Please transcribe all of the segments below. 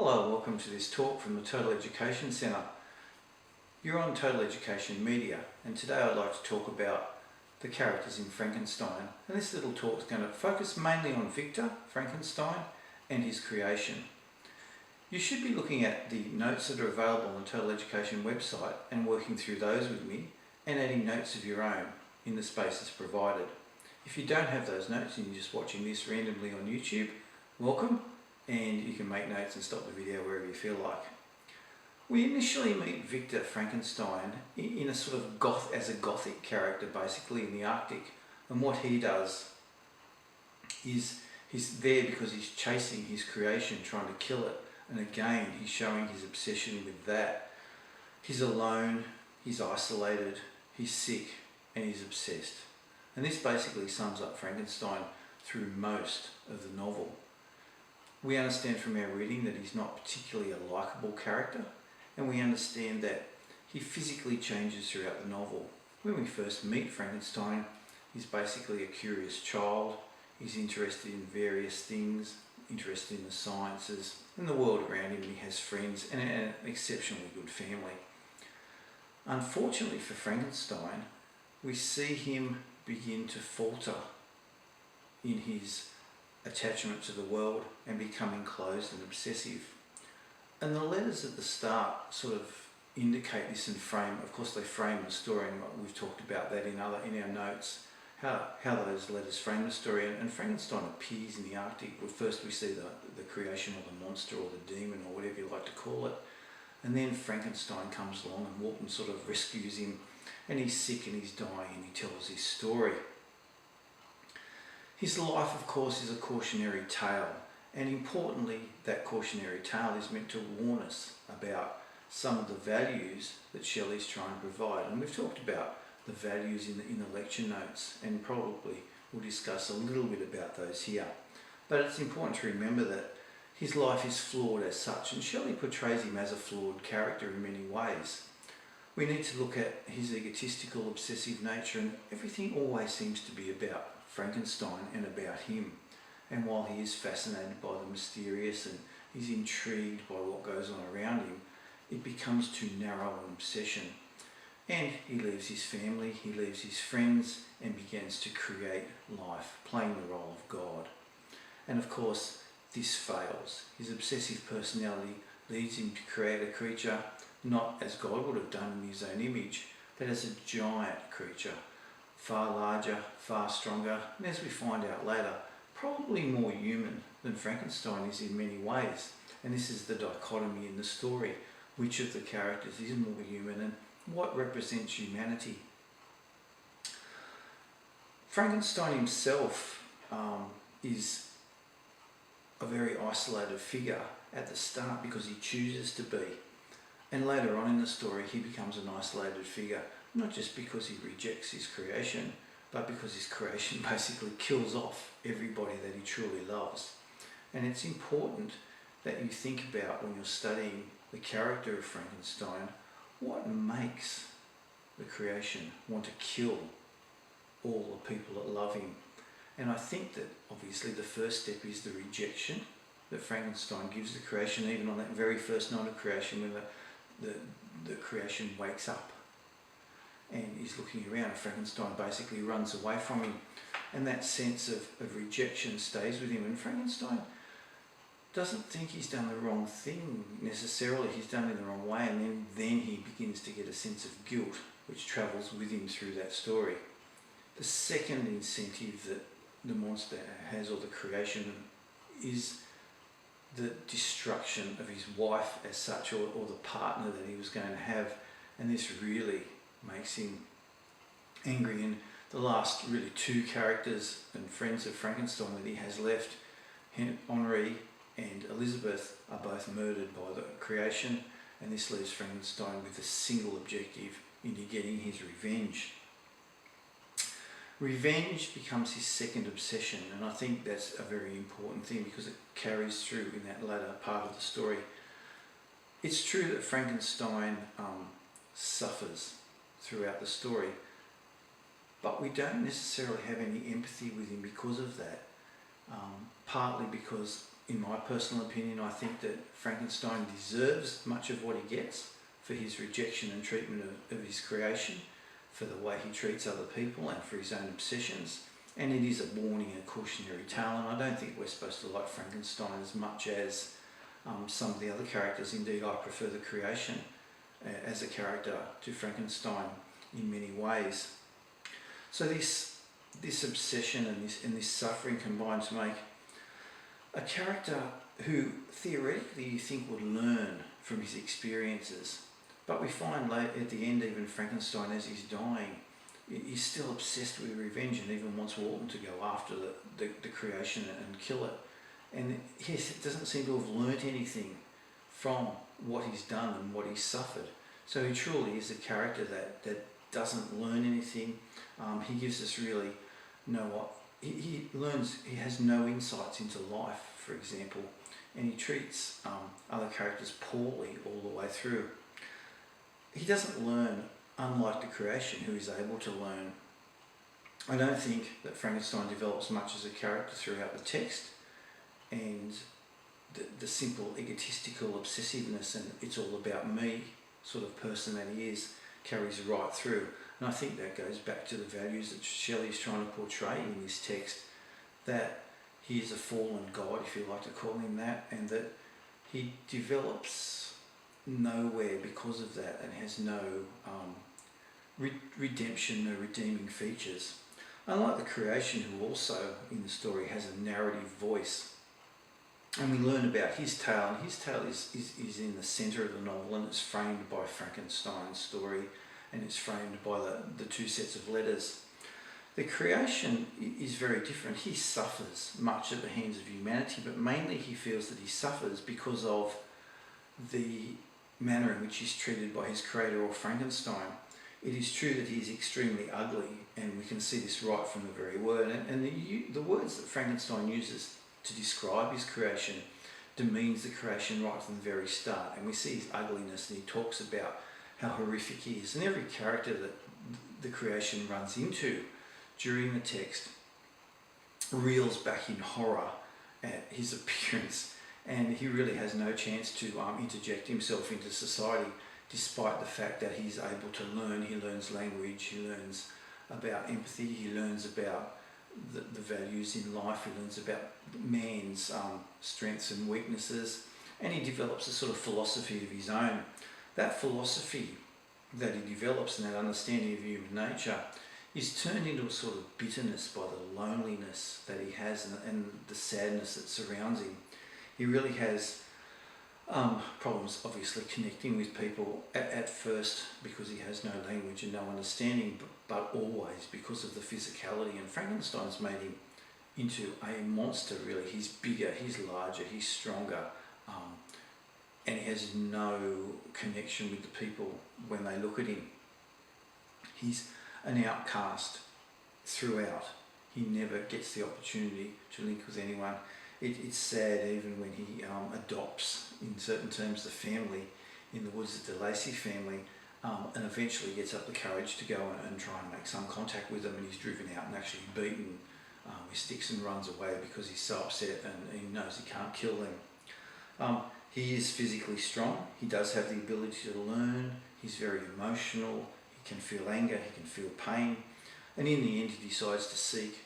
Hello, welcome to this talk from the Total Education Centre. You're on Total Education Media, and today I'd like to talk about the characters in Frankenstein. And this little talk is going to focus mainly on Victor Frankenstein and his creation. You should be looking at the notes that are available on the Total Education website and working through those with me and adding notes of your own in the spaces provided. If you don't have those notes and you're just watching this randomly on YouTube, welcome. And you can make notes and stop the video wherever you feel like. We initially meet Victor Frankenstein in a sort of as a gothic character, basically in the Arctic, and what he does is he's there because he's chasing his creation, trying to kill it, and again he's showing his obsession with that. He's alone, he's isolated, he's sick, and he's obsessed. And this basically sums up Frankenstein through most of the novel. We understand from our reading that he's not particularly a likeable character, and we understand that he physically changes throughout the novel. When we first meet Frankenstein, he's basically a curious child. He's interested in various things, interested in the sciences and the world around him, and he has friends and an exceptionally good family. Unfortunately for Frankenstein, we see him begin to falter in his attachment to the world and become enclosed and obsessive. And the letters at the start sort of indicate this and frame, of course they frame the story, and we've talked about that in our notes, how those letters frame the story. And Frankenstein appears in the Arctic. Well, first we see the creation of the monster or the demon or whatever you like to call it, and then Frankenstein comes along and Walton sort of rescues him, and he's sick and he's dying and he tells his story. His life, of course, is a cautionary tale, and importantly, that cautionary tale is meant to warn us about some of the values that Shelley's trying to provide. And we've talked about the values in the lecture notes, and probably we'll discuss a little bit about those here. But it's important to remember that his life is flawed as such, and Shelley portrays him as a flawed character in many ways. We need to look at his egotistical, obsessive nature, and everything always seems to be about Frankenstein and about him. And while he is fascinated by the mysterious and he's intrigued by what goes on around him, it becomes too narrow an obsession. And he leaves his family, he leaves his friends, and begins to create life, playing the role of God. And of course, this fails. His obsessive personality leads him to create a creature not as God would have done in his own image, but as a giant creature, far larger, far stronger, and as we find out later, probably more human than Frankenstein is in many ways. And this is the dichotomy in the story. Which of the characters is more human and what represents humanity? Frankenstein himself is a very isolated figure at the start because he chooses to be. And later on in the story, he becomes an isolated figure, not just because he rejects his creation, but because his creation basically kills off everybody that he truly loves. And it's important that you think about, when you're studying the character of Frankenstein, what makes the creation want to kill all the people that love him. And I think that obviously the first step is the rejection that Frankenstein gives the creation, even on that very first night of creation, when the creation wakes up and he's looking around, and Frankenstein basically runs away from him, and that sense of rejection stays with him. And Frankenstein doesn't think he's done the wrong thing necessarily, he's done it in the wrong way, and then he begins to get a sense of guilt which travels with him through that story. The second incentive that the monster has, or the creation, is the destruction of his wife as such, or the partner that he was going to have, and this really makes him angry. And the last really two characters and friends of Frankenstein that he has left, Henri and Elizabeth, are both murdered by the creation, and this leaves Frankenstein with a single objective into getting his revenge. Revenge becomes his second obsession, and I think that's a very important thing because it carries through in that latter part of the story. It's true that Frankenstein suffers throughout the story, but we don't necessarily have any empathy with him because of that. partly because, in my personal opinion, I think that Frankenstein deserves much of what he gets for his rejection and treatment of his creation, for the way he treats other people and for his own obsessions. And it is a warning and cautionary tale, and I don't think we're supposed to like Frankenstein as much as some of the other characters. Indeed, I prefer the creation as a character to Frankenstein in many ways. So this obsession and this suffering combine to make a character who theoretically you think would learn from his experiences, but we find late at the end, even Frankenstein, as he's dying, he's still obsessed with revenge and even wants Walton to go after the creation and kill it. And he doesn't seem to have learnt anything from what he's done and what he's suffered. So he truly is a character that doesn't learn anything. He gives us really he has no insights into life, for example, and he treats other characters poorly all the way through. He doesn't learn, unlike the creation, who is able to learn. I don't think that Frankenstein develops much as a character throughout the text, and the simple egotistical obsessiveness and it's all about me sort of person that he is carries right through. And I think that goes back to the values that Shelley is trying to portray in this text, that he is a fallen god, if you like to call him that, and that he develops nowhere because of that and has no redemption, no redeeming features. Unlike the creation, who also in the story has a narrative voice. And we learn about his tale, and his tale is in the centre of the novel, and it's framed by Frankenstein's story, and it's framed by the two sets of letters. The creation is very different. He suffers much at the hands of humanity, but mainly he feels that he suffers because of the manner in which he's treated by his creator, or Frankenstein. It is true that he's extremely ugly, and we can see this right from the very word. And the words that Frankenstein uses to describe his creation demeans the creation right from the very start. And we see his ugliness, and he talks about how horrific he is. And every character that the creation runs into during the text reels back in horror at his appearance, and he really has no chance to interject himself into society, despite the fact that he's able to learn. He learns language, he learns about empathy, he learns about the values in life, he learns about man's strengths and weaknesses, and he develops a sort of philosophy of his own. That philosophy that he develops and that understanding of human nature is turned into a sort of bitterness by the loneliness that he has and the sadness that surrounds him. He really has problems obviously connecting with people at first because he has no language and no understanding, but always because of the physicality. And Frankenstein's made him into a monster, really. He's bigger, he's larger, he's stronger, and he has no connection with the people when they look at him. He's an outcast throughout. He never gets the opportunity to link with anyone. It's sad even when he adopts, in certain terms, the family in the woods, the Lacey family, and eventually gets up the courage to go and try and make some contact with them, and he's driven out and actually beaten with sticks and runs away because he's so upset and he knows he can't kill them. He is physically strong. He does have the ability to learn. He's very emotional. He can feel anger, he can feel pain, and in the end he decides to seek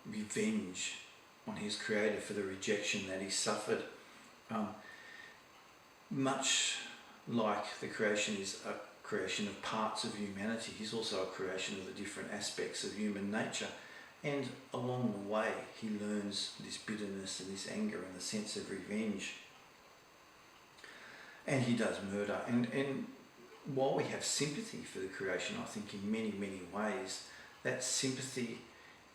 revenge on his creator for the rejection that he suffered. Much like the creation is a creation of parts of humanity, he's also a creation of the different aspects of human nature, and along the way he learns this bitterness and this anger and the sense of revenge, and he does murder. And while we have sympathy for the creation, I think in many, many ways, that sympathy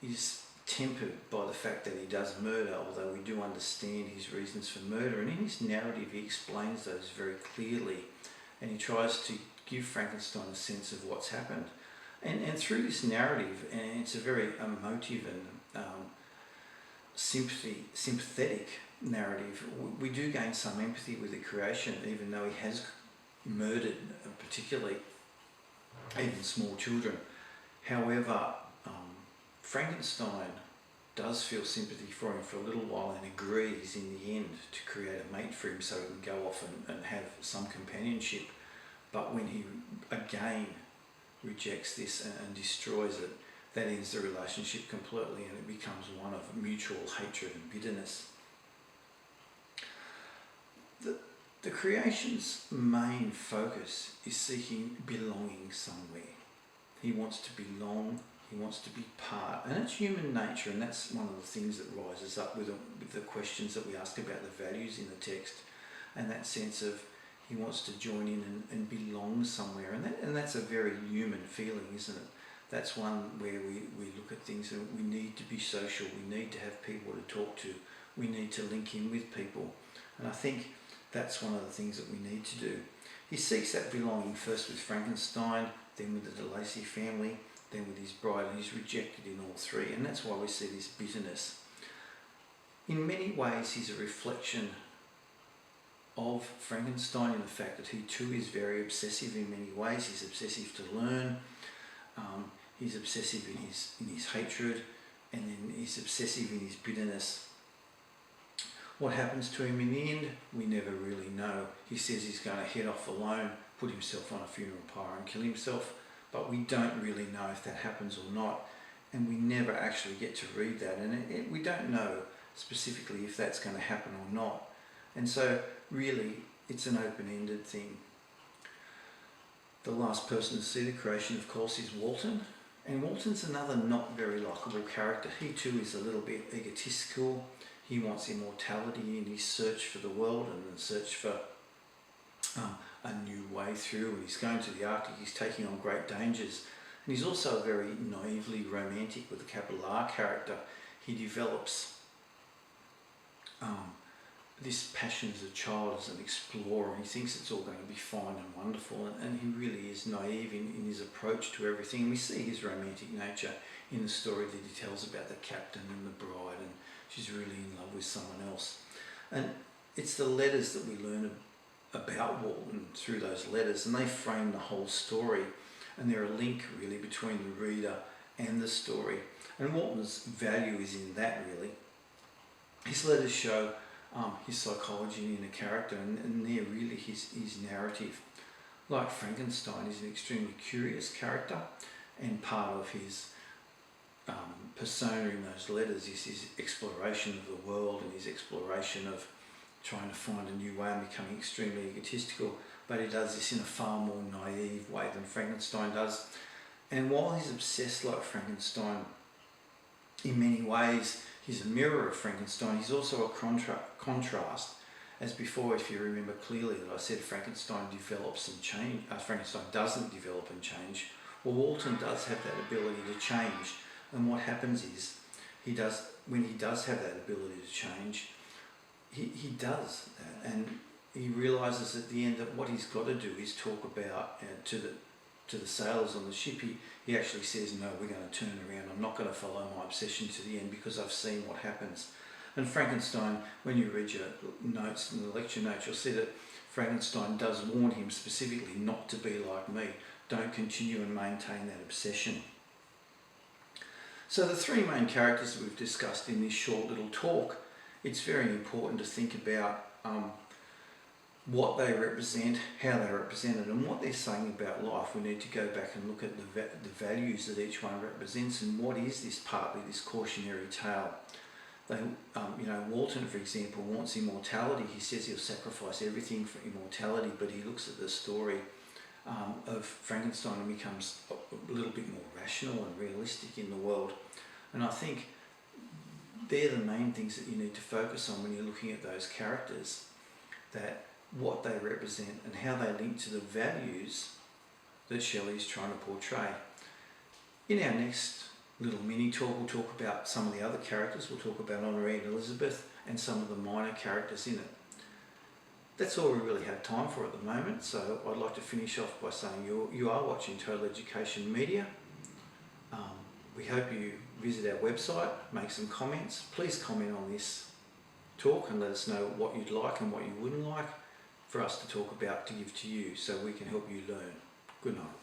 is tempered by the fact that he does murder, although we do understand his reasons for murder. And in his narrative he explains those very clearly, and he tries to give Frankenstein a sense of what's happened. And through this narrative, and it's a very emotive and sympathetic narrative, we do gain some empathy with the creation, even though he has murdered particularly even small children. However, Frankenstein does feel sympathy for him for a little while and agrees in the end to create a mate for him so he can go off and have some companionship. But when he again rejects this and destroys it, that ends the relationship completely, and it becomes one of mutual hatred and bitterness. The creation's main focus is seeking belonging somewhere. He wants to belong, he wants to be part, and it's human nature, and that's one of the things that rises up with the questions that we ask about the values in the text, and that sense of he wants to join in and belong somewhere, and that's a very human feeling, isn't it? That's one where we look at things and we need to be social, we need to have people to talk to, we need to link in with people, and I think that's one of the things that we need to do. He seeks that belonging first with Frankenstein, then with the DeLacy family, then with his bride, and he's rejected in all three, and that's why we see this bitterness. In many ways, he's a reflection of Frankenstein in the fact that he too is very obsessive in many ways. He's obsessive to learn, he's obsessive in his hatred, and then he's obsessive in his bitterness. What happens to him in the end, we never really know. He says he's going to head off alone, put himself on a funeral pyre and kill himself, but we don't really know if that happens or not, and we never actually get to read that, and we don't know specifically if that's going to happen or not. And so really it's an open-ended thing. The last person to see the creation, of course, is Walton, and Walton's another not very likeable character. He too is a little bit egotistical. He wants immortality in his search for the world and the search for a new way through, and he's going to the Arctic, he's taking on great dangers, and he's also very naively romantic with the capital R character. He develops this passion as a child, as an explorer. He thinks it's all going to be fine and wonderful, and he really is naive in his approach to everything. And we see his romantic nature in the story that he tells about the captain and the bride, and she's really in love with someone else. And it's the letters that we learn about Walton through those letters, and they frame the whole story, and they're a link really between the reader and the story. And Walton's value is in that, really. His letters show his psychology in a character, and they're really his narrative. Like Frankenstein, he's an extremely curious character, and part of his persona in those letters is his exploration of the world and his exploration of trying to find a new way and becoming extremely egotistical, but he does this in a far more naive way than Frankenstein does. And while he's obsessed like Frankenstein, in many ways he's a mirror of Frankenstein, he's also a contrast. As before, if you remember clearly that I said Frankenstein develops and change, Frankenstein doesn't develop and change. Well, Walton does have that ability to change, and what happens is when he does have that ability to change, he does that, and he realises at the end that what he's got to do is talk about to the sailors on the ship. He actually says, no, we're going to turn around, I'm not going to follow my obsession to the end because I've seen what happens. And Frankenstein, when you read your notes in the lecture notes, you'll see that Frankenstein does warn him specifically not to be like me. Don't continue and maintain that obsession. So the three main characters that we've discussed in this short little talk, it's very important to think about what they represent, how they're represented, and what they're saying about life. We need to go back and look at the values that each one represents, and what is this partly this cautionary tale. Walton, for example, wants immortality. He says he'll sacrifice everything for immortality, but he looks at the story of Frankenstein and becomes a little bit more rational and realistic in the world. And I think they're the main things that you need to focus on when you're looking at those characters, that what they represent and how they link to the values that Shelley's trying to portray. In our next little mini talk, we'll talk about some of the other characters. We'll talk about Henri and Elizabeth and some of the minor characters in it. That's all we really have time for at the moment, so I'd like to finish off by saying you are watching Total Education Media. We hope you visit our website, make some comments. Please comment on this talk and let us know what you'd like and what you wouldn't like for us to talk about, to give to you, so we can help you learn. Good night.